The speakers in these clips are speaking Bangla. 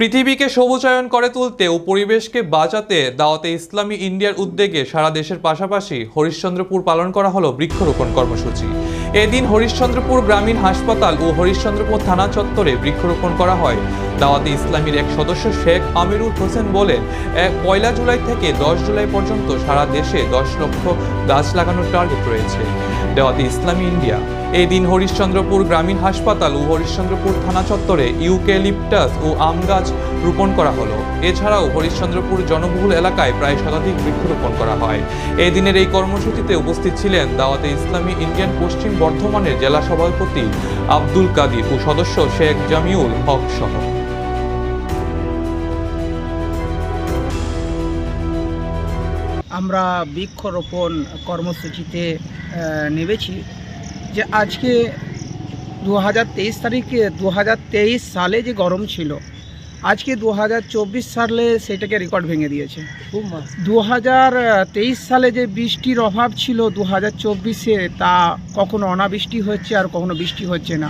পৃথিবীকে সবুজায়ন করে তুলতে ও পরিবেশকে বাঁচাতে দাওয়াতে ইসলামী ইন্ডিয়ার উদ্যোগে সারা দেশের পাশাপাশি হরিশ্চন্দ্রপুর পালন করা হলো বৃক্ষরোপণ কর্মসূচি। এদিন হরিশ্চন্দ্রপুর গ্রামীণ হাসপাতাল ও হরিশ্চন্দ্রপুর থানা চত্বরে বৃক্ষরোপণ করা হয়। দাওয়াতে ইসলামীর এক সদস্য শেখ আমিরুল হোসেন বলেন, 1 জুলাই থেকে 10 জুলাই পর্যন্ত সারা দেশে 10 লক্ষ গাছ লাগানোর টার্গেট রয়েছে। দাওয়াতে ইসলামী ইন্ডিয়া এই দিন হরিশ্চন্দ্রপুর গ্রামীণ হাসপাতাল ও হরিশ্চন্দ্রপুর থানা চত্বরে ইউক্যালিপটাস ও আম গাছ রোপণ করা হলো। এছাড়াও হরিশ্চন্দ্রপুর জনবহুল এলাকায় প্রায় শতাধিক বৃক্ষরোপণ করা হয়। এই দিনের এই কর্মসূচিতে উপস্থিত ছিলেন দাওয়াতে ইসলামী ইন্ডিয়ান পশ্চিম বর্ধমানের জেলা সভাপতি আব্দুল কাদির ও সদস্য শেখ জামিউল হক সহ। আমরা বৃক্ষরোপণ কর্মসূচিতে নেমেছি যে আজকে 2023 তারিখে 2023 সালে যে গরম ছিল, আজকে 2024 সালে সেটাকে রেকর্ড ভেঙে দিয়েছে। 2023 সালে যে বৃষ্টির অভাব ছিল 2024-এ তা কখনো অনাবৃষ্টি হচ্ছে আর কখনো বৃষ্টি হচ্ছে না।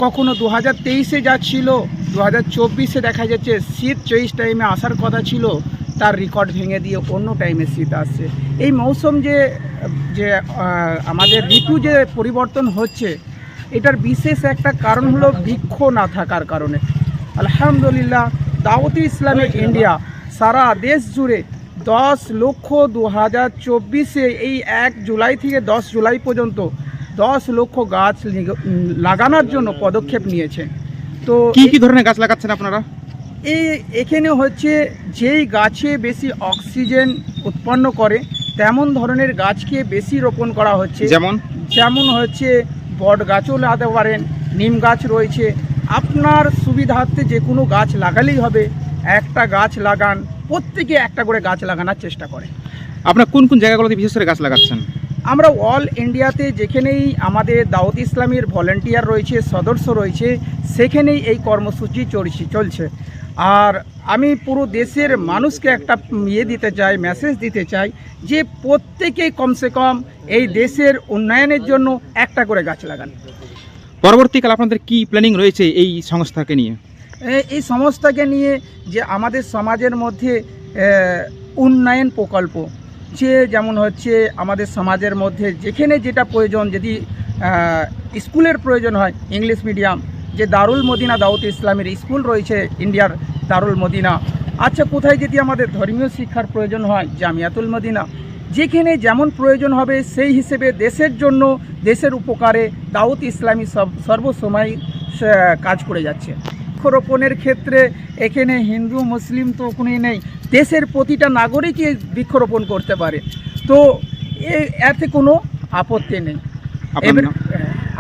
কখনো 2023-এ যা ছিল 2024-এ দেখা যাচ্ছে শীত 24 টাইমে আসার কথা ছিল, তার রেকর্ড ভেঙে দিয়ে অন্য টাইমে শীত আসছে। এই মৌসুম যে আমাদের ঋতু যে পরিবর্তন হচ্ছে, এটার বিশেষ একটা কারণ হলো বৃক্ষ না থাকার কারণে। আলহামদুলিল্লাহ দাওয়াতে ইসলামী ইন্ডিয়া সারা দেশ জুড়ে 10 লক্ষ 2024-এ এই 1 জুলাই থেকে 10 জুলাই পর্যন্ত 10 লক্ষ গাছ লাগানোর জন্য পদক্ষেপ নিয়েছে। তো কি ধরনের গাছ লাগাচ্ছেন আপনারা? এখানে হচ্ছে যেই গাছে বেশি অক্সিজেন উৎপন্ন করে তেমন ধরনের গাছকে বেশি রোপণ করা হচ্ছে। যেমন হচ্ছে বট গাছও লাগাতে পারেন, নিম গাছ রয়েছে। আপনার সুবিধার্থে যে কোনো গাছ লাগালেই হবে। একটা গাছ লাগান, প্রত্যেকে একটা করে গাছ লাগানোর চেষ্টা করে। আপনার কোন কোন জায়গাগুলোতে বিশেষ করে গাছ লাগাচ্ছেন? আমরা অল ইন্ডিয়াতে যেখানেই আমাদের দাওয়াত ইসলামীর ভলেন্টিয়ার রয়েছে, সদস্য রয়েছে, সেখানেই এই কর্মসূচি চলছে। আর আমি পুরো দেশের মানুষকে একটা মেসেজ দিতে চাই যে প্রত্যেকেই কমসে কম এই দেশের উন্নয়নের জন্য একটা করে গাছ লাগান। পরবর্তীকালে আপনাদের কি প্ল্যানিং রয়েছে এই সংস্থাকে নিয়ে? এই সংস্থাকে নিয়ে যে আমাদের সমাজের মধ্যে উন্নয়ন প্রকল্প যেমন হচ্ছে আমাদের সমাজের মধ্যে যেখানে যেটা প্রয়োজন, যদি স্কুলের প্রয়োজন হয় ইংলিশ মিডিয়াম, যে দারুল মদিনা দাওয়াত ইসলামের স্কুল রয়েছে ইন্ডিয়ার দারুল মদিনা। আচ্ছা, কোথায় যদি আমাদের ধর্মীয় শিক্ষার প্রয়োজন হয় জামিয়াতুল মদিনা। যেখানে যেমন প্রয়োজন হবে সেই হিসেবে দেশের জন্য, দেশের উপকারে দাওয়াত ইসলামী সর্বসময় কাজ করে যাচ্ছে। বৃক্ষরোপণের ক্ষেত্রে এখানে হিন্দু মুসলিম তো কোনোই নেই, দেশের প্রতিটা নাগরিকই বৃক্ষরোপণ করতে পারে। তো এতে কোনো আপত্তি নেই।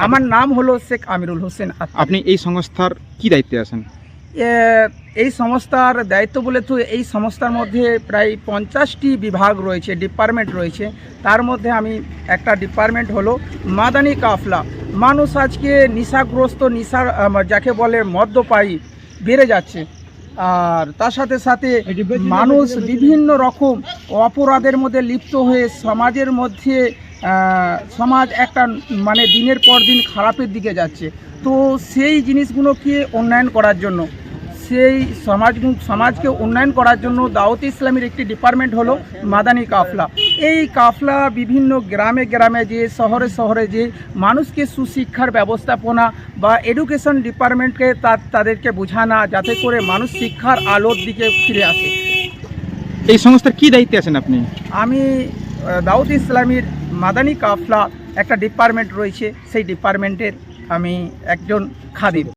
আমার নাম হলো শেখ আমিরুল হোসেন। আপনি এই সংস্থার কি দায়িত্বে আছেন? এই সংস্থার দায়িত্ব বলে তো এই সংস্থার মধ্যে প্রায় 50টি বিভাগ রয়েছে, ডিপার্টমেন্ট রয়েছে। তার মধ্যে আমি একটা ডিপার্টমেন্ট হলো মাদানী কাফলা। মানুষ আজকে নেশাগ্রস্ত, যাকে বলে মদ্যপায়ী বেড়ে যাচ্ছে। আর তার সাথে সাথে মানুষ বিভিন্ন রকম অপরাধের মধ্যে লিপ্ত হয়ে সমাজের মধ্যে সমাজ একটা দিনের পর দিন খারাপের দিকে যাচ্ছে। তো সেই জিনিসগুলোকে উন্নয়ন করার জন্য, সেই সমাজকে উন্নয়ন করার জন্য দাওয়াত ইসলামের একটি ডিপার্টমেন্ট হলো মাদানী কাফলা। এই কাফলা বিভিন্ন গ্রামে গ্রামে যে শহরে শহরে যে মানুষকে সুশিক্ষার ব্যবস্থাপনা বা এডুকেশন ডিপার্টমেন্টকে তাদেরকে বোঝানো, যাতে করে মানুষ শিক্ষার আলোর দিকে ফিরে আসে। এই সংস্থার কি দায়িত্বে আছেন আপনি? আমি দাওয়াত ইসলামীর মাদানী কাফলা একটা ডিপার্টমেন্ট রয়েছে, সেই ডিপার্টমেন্টের আমি একজন খাদিম।